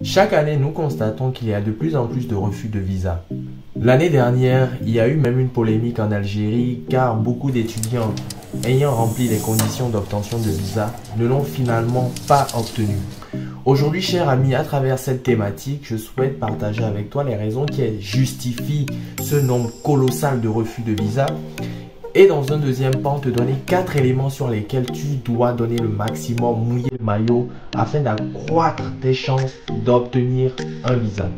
Chaque année, nous constatons qu'il y a de plus en plus de refus de visa. L'année dernière, il y a eu même une polémique en Algérie car beaucoup d'étudiants ayant rempli les conditions d'obtention de visa ne l'ont finalement pas obtenu. Aujourd'hui, cher ami, à travers cette thématique, je souhaite partager avec toi les raisons qui justifient ce nombre colossal de refus de visa. Et dans un deuxième temps, te donner 4 éléments sur lesquels tu dois donner le maximum, mouiller le maillot afin d'accroître tes chances d'obtenir un visa.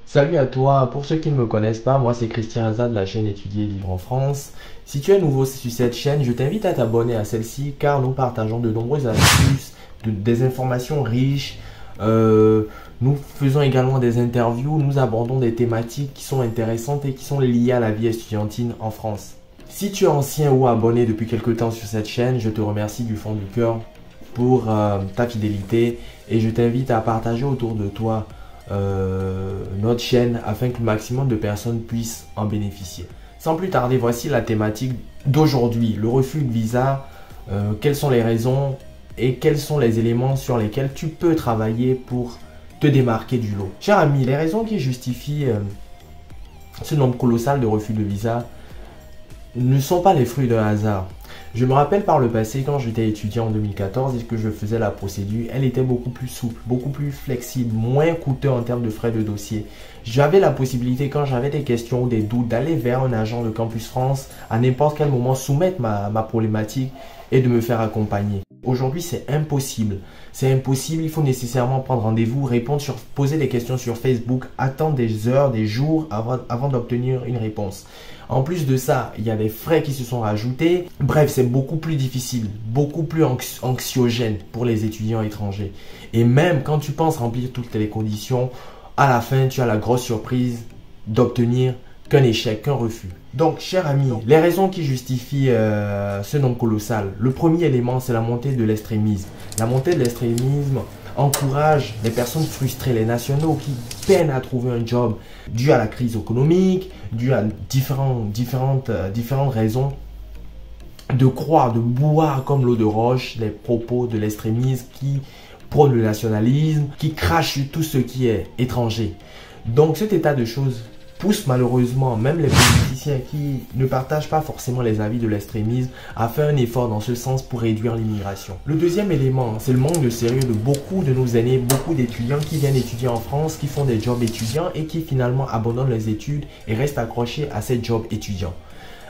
Salut à toi, pour ceux qui ne me connaissent pas, moi c'est Christian Azad de la chaîne Étudier Vivre en France. Si tu es nouveau sur cette chaîne, je t'invite à t'abonner à celle-ci car nous partageons de nombreuses astuces, des informations riches. Nous faisons également des interviews, nous abordons des thématiques qui sont intéressantes et qui sont liées à la vie estudiantine en France. Si tu es ancien ou abonné depuis quelque temps sur cette chaîne, je te remercie du fond du cœur pour ta fidélité et je t'invite à partager autour de toi notre chaîne afin que le maximum de personnes puissent en bénéficier. Sans plus tarder, voici la thématique d'aujourd'hui, le refus de visa, quelles sont les raisons et quels sont les éléments sur lesquels tu peux travailler pour te démarquer du lot. Cher ami, les raisons qui justifient ce nombre colossal de refus de visa ne sont pas les fruits d'un hasard. Je me rappelle par le passé, quand j'étais étudiant en 2014 et que je faisais la procédure, elle était beaucoup plus souple, beaucoup plus flexible, moins coûteux en termes de frais de dossier. J'avais la possibilité, quand j'avais des questions ou des doutes, d'aller vers un agent de Campus France à n'importe quel moment, soumettre ma problématique et de me faire accompagner. Aujourd'hui, c'est impossible. C'est impossible, il faut nécessairement prendre rendez-vous, poser des questions sur Facebook, attendre des heures, des jours avant d'obtenir une réponse. En plus de ça, il y a des frais qui se sont rajoutés. Bref, c'est beaucoup plus difficile, beaucoup plus anxiogène pour les étudiants étrangers. Et même quand tu penses remplir toutes les conditions, à la fin, tu as la grosse surprise d'obtenir qu'un échec, qu'un refus. Donc, cher ami, les raisons qui justifient ce nombre colossal. Le premier élément, c'est la montée de l'extrémisme. La montée de l'extrémisme encourage les personnes frustrées, les nationaux qui peinent à trouver un job dû à la crise économique, dû à différentes raisons, de croire, de boire comme l'eau de roche les propos de l'extrémisme qui prône le nationalisme, qui crache sur tout ce qui est étranger. Donc cet état de choses pousse malheureusement même les politiciens qui ne partagent pas forcément les avis de l'extrémisme à faire un effort dans ce sens pour réduire l'immigration. Le deuxième élément, c'est le manque de sérieux de beaucoup de nos aînés, beaucoup d'étudiants qui viennent étudier en France, qui font des jobs étudiants et qui finalement abandonnent les études et restent accrochés à ces jobs étudiants.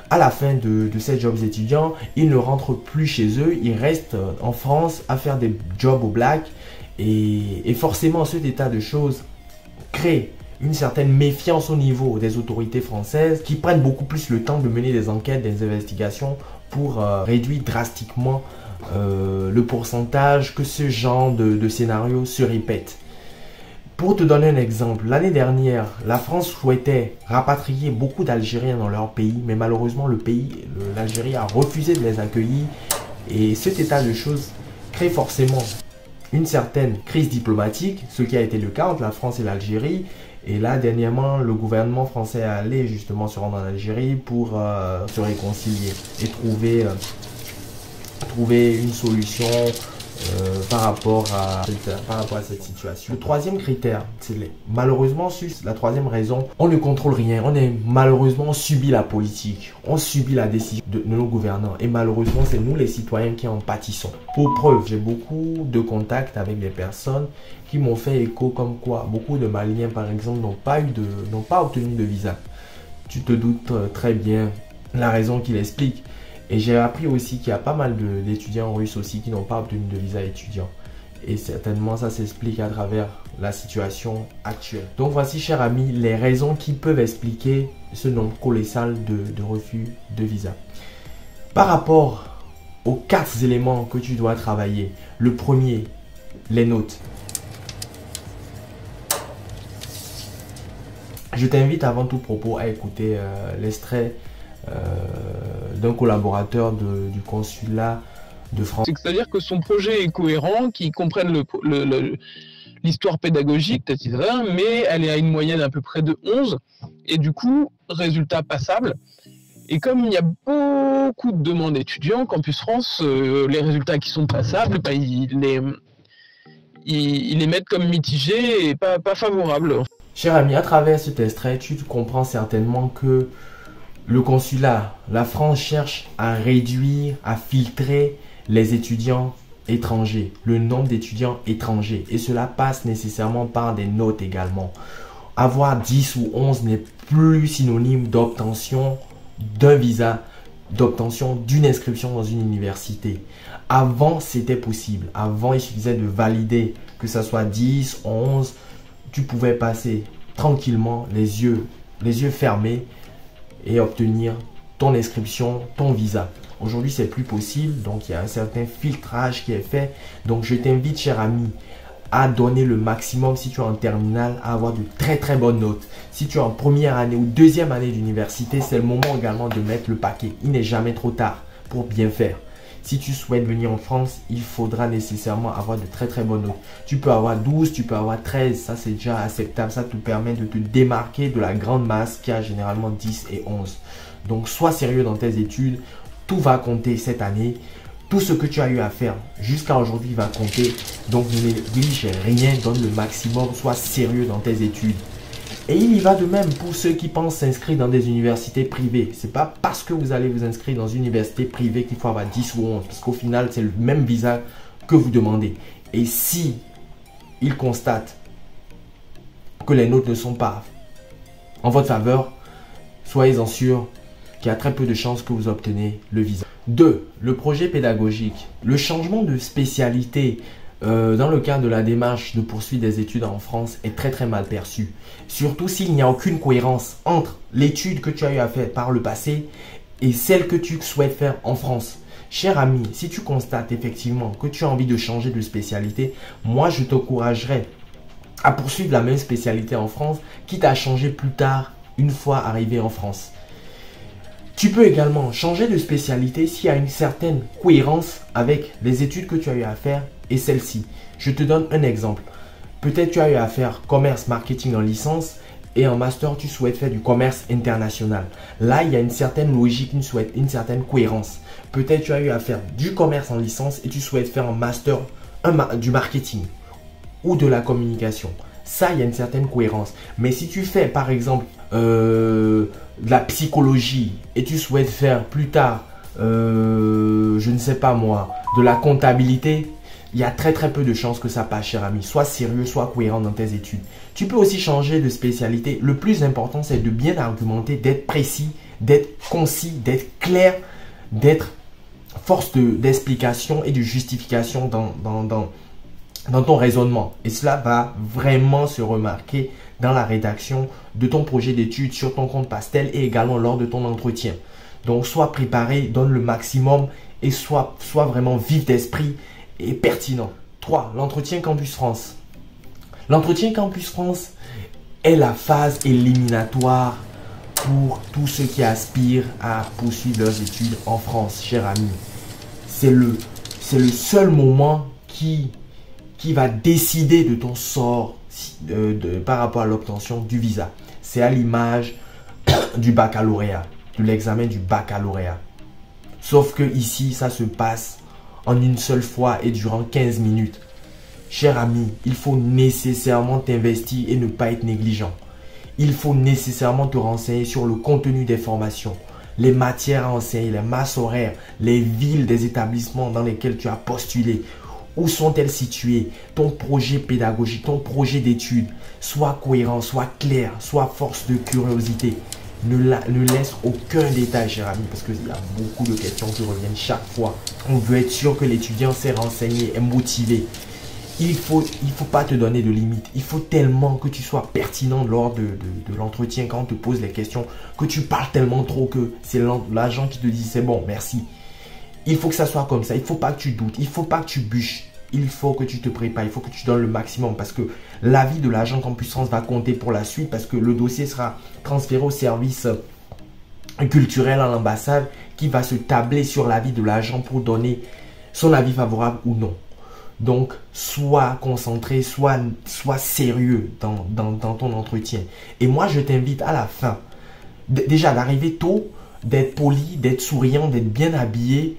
À la fin de ces jobs étudiants, ils ne rentrent plus chez eux, ils restent en France à faire des jobs au black et forcément cet état de choses crée une certaine méfiance au niveau des autorités françaises qui prennent beaucoup plus le temps de mener des enquêtes, des investigations pour réduire drastiquement le pourcentage que ce genre de scénario se répète. Pour te donner un exemple, l'année dernière, la France souhaitait rapatrier beaucoup d'Algériens dans leur pays, mais malheureusement l'Algérie a refusé de les accueillir et cet état de choses crée forcément une certaine crise diplomatique, ce qui a été le cas entre la France et l'Algérie. Et là, dernièrement, le gouvernement français est allé justement se rendre en Algérie pour se réconcilier et trouver une solution par rapport à cette situation. Le troisième critère, c'est malheureusement, la troisième raison, on ne contrôle rien. On subit la politique, on subit la décision de nos gouvernants et malheureusement, c'est nous les citoyens qui en pâtissons. Pour preuve, j'ai beaucoup de contacts avec des personnes qui m'ont fait écho comme quoi beaucoup de Maliens par exemple n'ont pas obtenu de visa. Tu te doutes très bien la raison qui l'explique. Et j'ai appris aussi qu'il y a pas mal d'étudiants russes aussi qui n'ont pas obtenu de visa étudiant. Et certainement ça s'explique à travers la situation actuelle. Donc voici, cher ami, les raisons qui peuvent expliquer ce nombre colossal de refus de visa. Par rapport aux 4 éléments que tu dois travailler, le premier, les notes. Je t'invite avant tout propos à écouter l'extrait d'un collaborateur du consulat de France. C'est-à-dire que son projet est cohérent, qu'il comprenne l'histoire pédagogique, etc., mais elle est à une moyenne à peu près de 11, et du coup, résultat passable. Et comme il y a beaucoup de demandes étudiants, Campus France, les résultats qui sont passables, bah, ils les mettent comme mitigés et pas favorables. Cher ami, à travers cet extrait, tu comprends certainement que le consulat, la France cherche à réduire, à filtrer les étudiants étrangers, le nombre d'étudiants étrangers. Et cela passe nécessairement par des notes également. Avoir 10 ou 11 n'est plus synonyme d'obtention d'un visa, d'obtention d'une inscription dans une université. Avant, c'était possible. Avant, il suffisait de valider que ça soit 10, 11. Tu pouvais passer tranquillement les yeux fermés et obtenir ton inscription, ton visa. Aujourd'hui, c'est plus possible. Donc, il y a un certain filtrage qui est fait. Donc, je t'invite, cher ami, à donner le maximum si tu es en terminale, à avoir de très très bonnes notes. Si tu es en première année ou deuxième année d'université, c'est le moment également de mettre le paquet. Il n'est jamais trop tard pour bien faire. Si tu souhaites venir en France, il faudra nécessairement avoir de très très bonnes notes. Tu peux avoir 12, tu peux avoir 13, ça c'est déjà acceptable. Ça te permet de te démarquer de la grande masse qui a généralement 10 et 11. Donc sois sérieux dans tes études, tout va compter cette année. Tout ce que tu as eu à faire jusqu'à aujourd'hui va compter. Donc ne néglige rien, donne le maximum, sois sérieux dans tes études. Et il y va de même pour ceux qui pensent s'inscrire dans des universités privées. Ce n'est pas parce que vous allez vous inscrire dans une université privée qu'il faut avoir 10 ou 11. Parce qu'au final, c'est le même visa que vous demandez. Et si ils constatent que les notes ne sont pas en votre faveur, soyez-en sûr qu'il y a très peu de chances que vous obtenez le visa. 2. Le projet pédagogique. Le changement de spécialité dans le cadre de la démarche de poursuite des études en France est très très mal perçu. Surtout s'il n'y a aucune cohérence entre l'étude que tu as eu à faire par le passé et celle que tu souhaites faire en France. Cher ami, si tu constates effectivement que tu as envie de changer de spécialité, moi je t'encouragerais à poursuivre la même spécialité en France, quitte à changer plus tard une fois arrivé en France. Tu peux également changer de spécialité s'il y a une certaine cohérence avec les études que tu as eu à faire et celle-ci. Je te donne un exemple. Peut-être tu as eu à faire commerce marketing en licence et en master tu souhaites faire du commerce international. Là, il y a une certaine logique, une certaine cohérence. Peut-être tu as eu à faire du commerce en licence et tu souhaites faire en master du marketing ou de la communication. Ça, il y a une certaine cohérence. Mais si tu fais par exemple de la psychologie et tu souhaites faire plus tard, je ne sais pas moi, de la comptabilité, il y a très très peu de chances que ça passe, cher ami. Sois sérieux, sois cohérent dans tes études. Tu peux aussi changer de spécialité. Le plus important, c'est de bien argumenter, d'être précis, d'être concis, d'être clair, d'être force d'explication et de justification dans ton raisonnement. Et cela va vraiment se remarquer dans la rédaction de ton projet d'études sur ton compte Pastel et également lors de ton entretien. Donc, sois préparé, donne le maximum et sois vraiment vif d'esprit et pertinent. 3. L'entretien Campus France. L'entretien Campus France est la phase éliminatoire pour tous ceux qui aspirent à poursuivre leurs études en France, cher ami. C'est le seul moment qui va décider de ton sort par rapport à l'obtention du visa. C'est à l'image du baccalauréat, de l'examen du baccalauréat. Sauf que ici, ça se passe en une seule fois et durant 15 minutes. Cher ami, il faut nécessairement t'investir et ne pas être négligent. Il faut nécessairement te renseigner sur le contenu des formations, les matières à enseigner, les masses horaires, les villes des établissements dans lesquels tu as postulé. Où sont-elles situées? Ton projet pédagogique, ton projet d'études. Sois cohérent, sois clair, sois force de curiosité. Ne laisse aucun détail, cher ami, parce qu'il y a beaucoup de questions qui reviennent chaque fois. On veut être sûr que l'étudiant s'est renseigné, est motivé. Il faut pas te donner de limites. Il faut tellement que tu sois pertinent lors de l'entretien quand on te pose les questions, que tu parles tellement trop que c'est l'agent qui te dit c'est bon, merci. Il faut que ça soit comme ça. Il ne faut pas que tu doutes. Il ne faut pas que tu bûches. Il faut que tu te prépares. Il faut que tu donnes le maximum parce que l'avis de l'agent Campus France va compter pour la suite parce que le dossier sera transféré au service culturel à l'ambassade qui va se tabler sur l'avis de l'agent pour donner son avis favorable ou non. Donc, sois concentré, sois sérieux dans ton entretien. Et moi, je t'invite à la fin, déjà d'arriver tôt, d'être poli, d'être souriant, d'être bien habillé.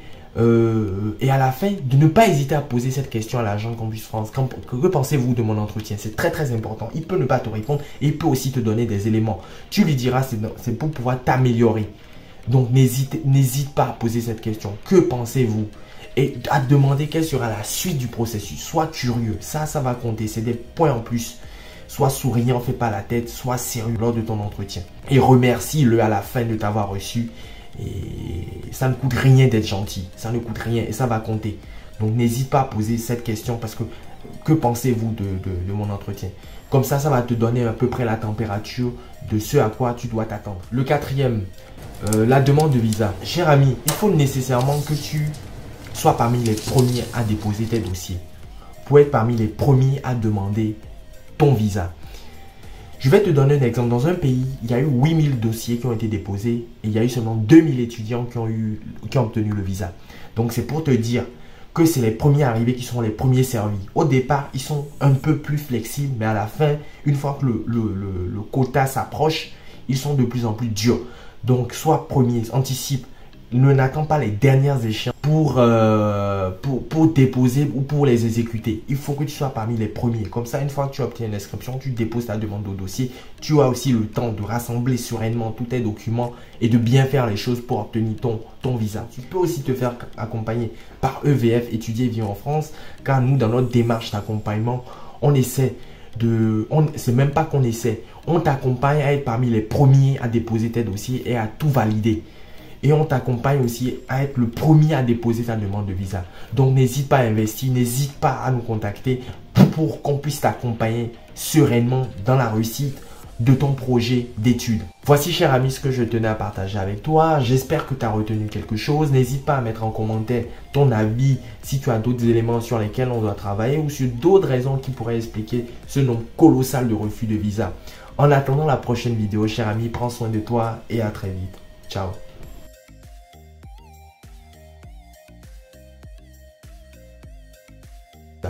Et à la fin, de ne pas hésiter à poser cette question à l'agent Campus France. Que pensez-vous de mon entretien? C'est très très important. Il peut ne pas te répondre et il peut aussi te donner des éléments. Tu lui diras, c'est pour pouvoir t'améliorer. Donc, n'hésite pas à poser cette question. Que pensez-vous? Et à te demander quelle sera la suite du processus. Sois curieux, ça va compter, c'est des points en plus. Sois souriant, fais pas la tête, sois sérieux lors de ton entretien. Et remercie-le à la fin de t'avoir reçu. Et ça ne coûte rien d'être gentil, ça ne coûte rien et ça va compter. Donc n'hésite pas à poser cette question parce que pensez-vous de mon entretien? Comme ça va te donner à peu près la température de ce à quoi tu dois t'attendre. Le quatrième, la demande de visa. Cher ami, il faut nécessairement que tu sois parmi les premiers à déposer tes dossiers pour être parmi les premiers à demander ton visa. Je vais te donner un exemple. Dans un pays, il y a eu 8000 dossiers qui ont été déposés et il y a eu seulement 2000 étudiants qui ont obtenu le visa. Donc, c'est pour te dire que c'est les premiers arrivés qui seront les premiers servis. Au départ, ils sont un peu plus flexibles, mais à la fin, une fois que le quota s'approche, ils sont de plus en plus durs. Donc, sois premier, anticipe. Ne n'attends pas les dernières échéances pour déposer ou pour les exécuter. Il faut que tu sois parmi les premiers. Comme ça, une fois que tu obtiens une inscription, tu déposes ta demande au dossier. Tu as aussi le temps de rassembler sereinement tous tes documents et de bien faire les choses pour obtenir ton visa. Tu peux aussi te faire accompagner par EVF, Étudier et Vivre en France, car nous, dans notre démarche d'accompagnement, on essaie c'est même pas qu'on essaie, on t'accompagne à être parmi les premiers à déposer tes dossiers et à tout valider. Et on t'accompagne aussi à être le premier à déposer ta demande de visa. Donc, n'hésite pas à investir, n'hésite pas à nous contacter pour qu'on puisse t'accompagner sereinement dans la réussite de ton projet d'études. Voici, cher ami, ce que je tenais à partager avec toi. J'espère que tu as retenu quelque chose. N'hésite pas à mettre en commentaire ton avis si tu as d'autres éléments sur lesquels on doit travailler ou sur d'autres raisons qui pourraient expliquer ce nombre colossal de refus de visa. En attendant la prochaine vidéo, cher ami, prends soin de toi et à très vite. Ciao.